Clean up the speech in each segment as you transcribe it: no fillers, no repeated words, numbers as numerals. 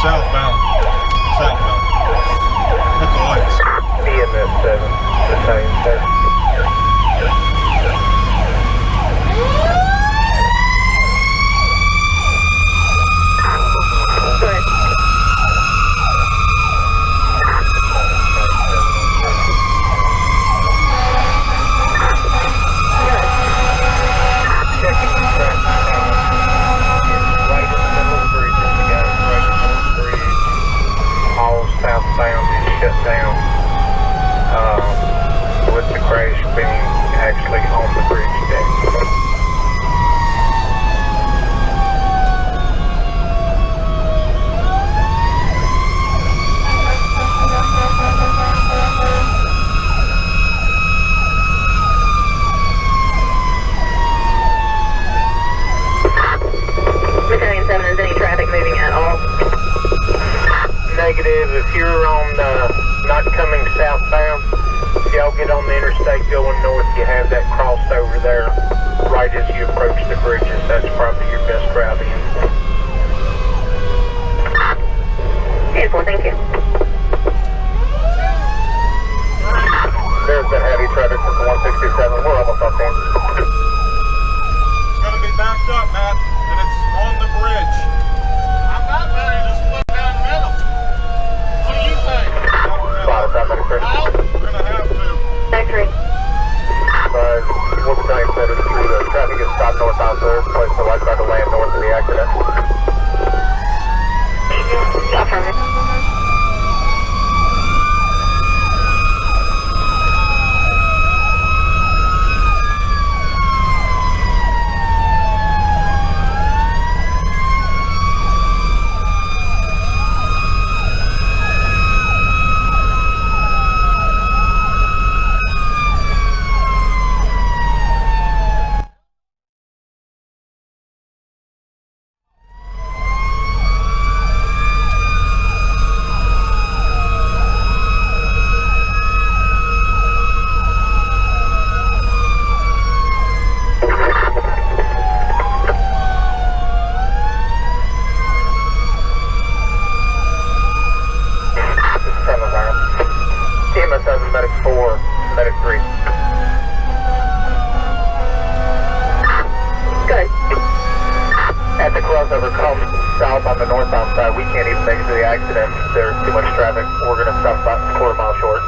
Southbound. Southbound. At the lights. EMS 7, the same, sir. Southbound is shut down with the crash being actually on the bridge deck. Buchanan 7, is any traffic moving at all? Negative. If you're on not coming southbound, if y'all get on the interstate going north, you have that crossover there right as you approach the bridges. That's probably your best route in. Beautiful, thank you. There's been heavy traffic from the 167. We're almost on scene. It's gonna be backed up, Matt, and it's on the bridge. I'm not ready to split down the middle. What do you think? Spot that many We're gonna have to. Factory. What we're trying to set is through the traffic is stopped northbound, sir. Place the lights about to land north of the accident. Affirmative. Medic 4, Medic 3. Good. At the crossover, come south on the northbound side. We can't even make it to the accident. There's too much traffic. We're going to stop about a quarter mile short.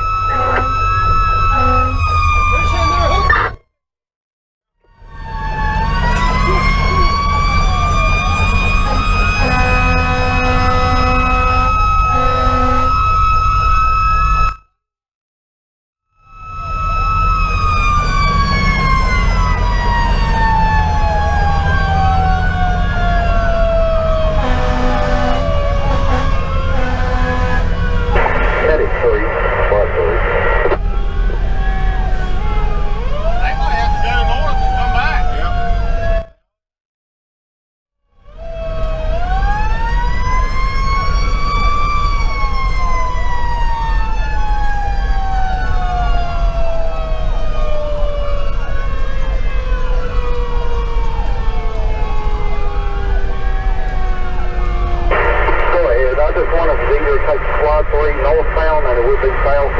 Northbound, and it would be south.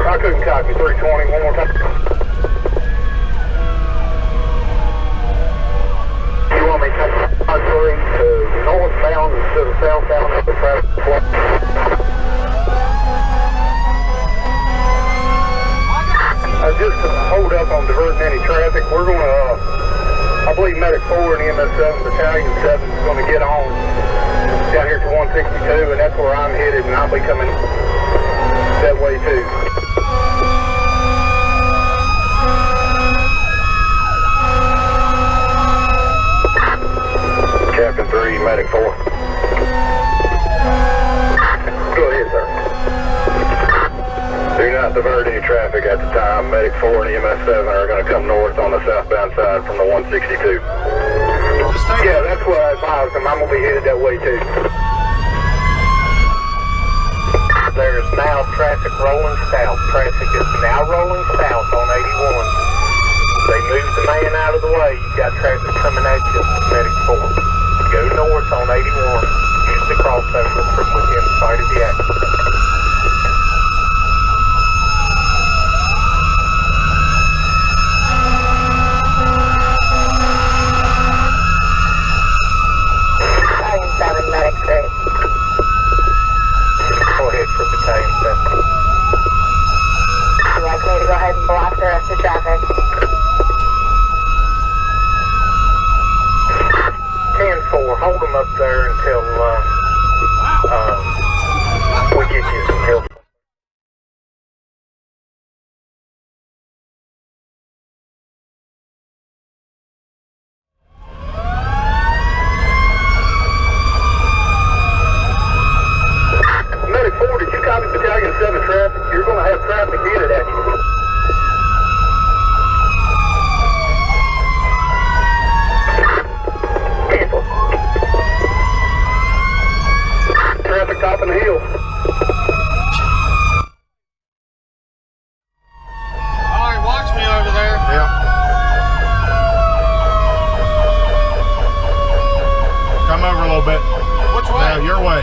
I couldn't copy 320 one more time. You want me to take 3 to northbound instead of southbound at the traffic flow? Just to hold up on diverting any traffic, we're going to, I believe Medic 4 and EMS 7 Battalion 7 is going to get on down here to 162, and that's where I'm headed, and I'll be coming that way too. Captain 3, Medic 4. Go ahead, sir. Do not divert any traffic at the time. Medic 4 and EMS 7 are going to come north on the southbound side from the 162. Yeah, that's what I advised them. I'm going to be headed that way too. There's now traffic rolling south. Traffic is now rolling south on 81. They moved the man out of the way. You've got traffic coming at you, Medic 4. Go north on 81. Use the crossover from within sight of the accident. Battalion 7, Medic 3. Go ahead for Battalion 7. Would you like me to go ahead and block the rest of the traffic? 10-4, hold them up there until we get you some help. Medic 4, did you copy Battalion 7 traffic? You're going to have traffic headed at you. Traffic topping the hill. Alright, watch me over there. Yeah. Come over a little bit. Which way? Now, your way.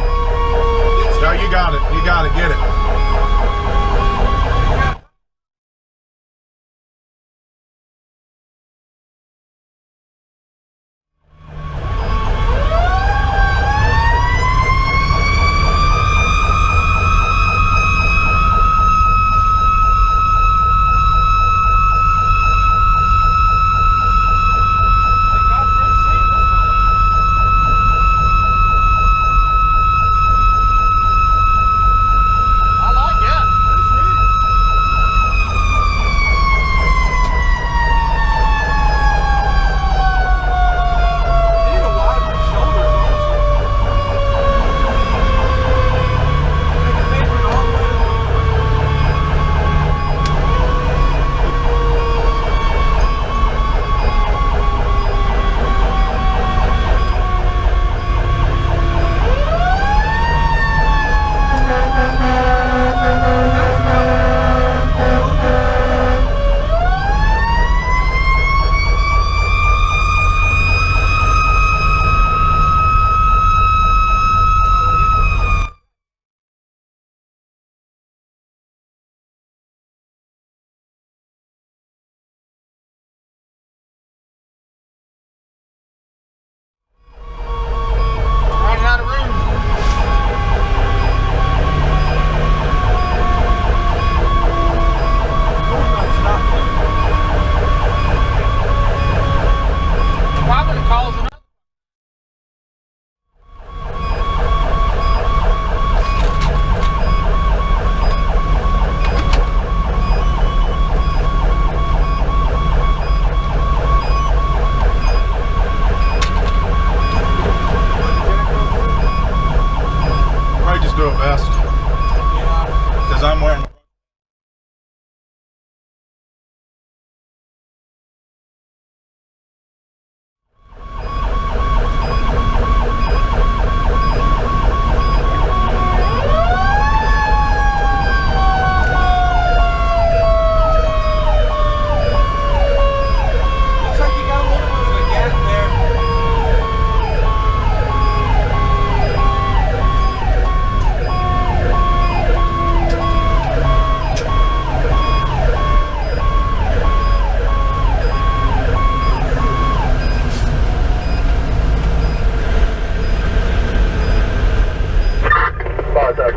No, you got it. You got it. Get it. I like it.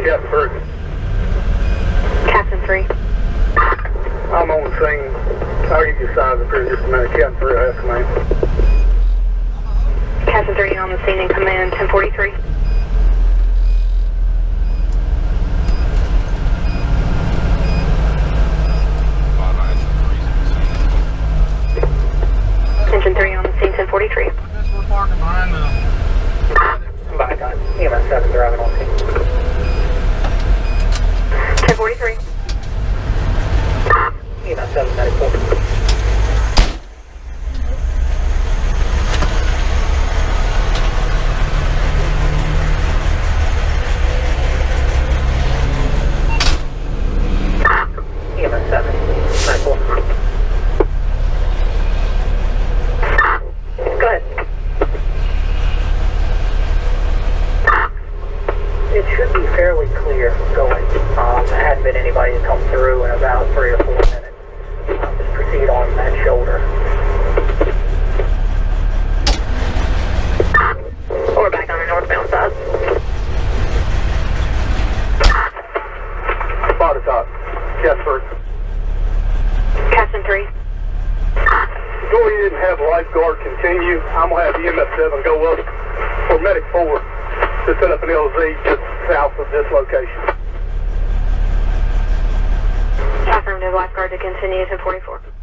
Captain 3. Captain 3. I'm on the scene. I'll give you a size up here in just a minute. Captain 3, I have command. Captain 3 on the scene in command, 1043. Engine 3 on the scene, 1043. I guess we're parking behind the... Bye, guys. EMS 7 driving on scene. 1043. EMS 7 94. Yes, sir. Captain 3. Go ahead and have lifeguard continue. I'm going to have EMS 7 go up for medic 4 to set up an LZ just south of this location. Affirmative, lifeguard to continue to 44.